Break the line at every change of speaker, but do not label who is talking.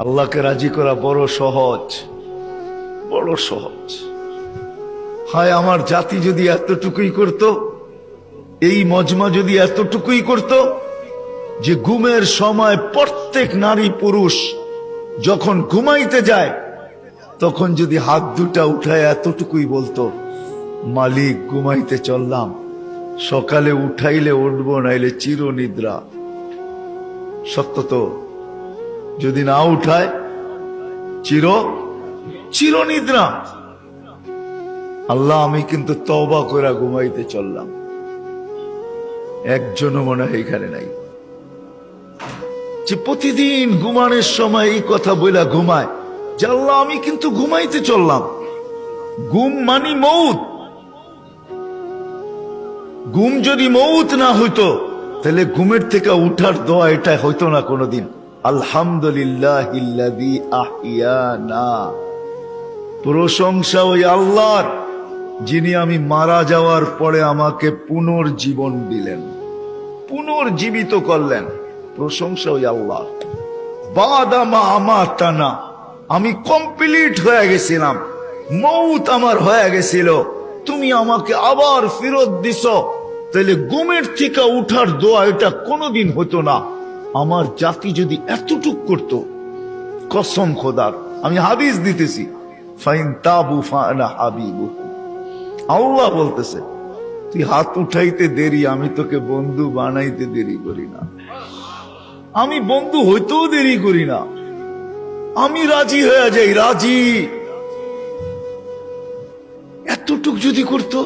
আল্লাহকে রাজি করা বড় সহজ, বড় সহজ। হায় আমার জাতি যদি এতটুকুই করত, এই মজমা যদি এতটুকুই করত যে ঘুমের সময় প্রত্যেক নারী পুরুষ যখন ঘুমাইতে যায় তখন যদি হাত দুটা উঠায় এতটুকুই বলতো, মালিক ঘুমাইতে চললাম, সকালে উঠাইলে উঠবো, নাইলে চিরনিদ্রা। সত্য তো? যদি না উঠায় চিরনিদ্রা। আল্লাহ আমি কিন্তু তওবা করে ঘুমাইতে চললাম। একজনও মনে হয় এখানে নাই যে প্রতিদিন ঘুমানোর সময় এই কথা বইলা ঘুমায় যে আল্লাহ আমি কিন্তু ঘুমাইতে চললাম। ঘুম মানি মউত। ঘুম যদি মউত না হইতো তাহলে ঘুমের থেকে উঠার দোয়া এটা হইতো না কোনোদিন। আলহামদুলিল্লাহিল্লাযী আহিয়ানা, প্রশংসা ওই আল্লাহর যিনি আমি মারা যাওয়ার পরে আমাকে পুনর্জীবন দিলেন, পুনর্জীবিত করলেন। প্রশংসা ওই আল্লাহ। বাদামা আমাতানা, আমি কমপ্লিট হয়ে গেছিলাম, মউত আমার হয়ে গেছিল, তুমি আমাকে আবার ফেরত দিছ। তাহলে ঘুমের থেকে উঠার দোয়া এটা কোনোদিন হতো না। আমার জাতি যদি এতটুক করত, কসম খোদার, আমি হাদিস দিতেছি, ফাইন তাবু ফানা হাবিবু। আল্লাহ বলতেছে তুই হাত উঠাইতে দেরি, আমি তোকে বন্ধু বানাইতে দেরি করি না। আমি বন্ধু হইতেও দেরি করি না, আমি রাজি হয়ে যাই, রাজি। এতটুক যদি করতো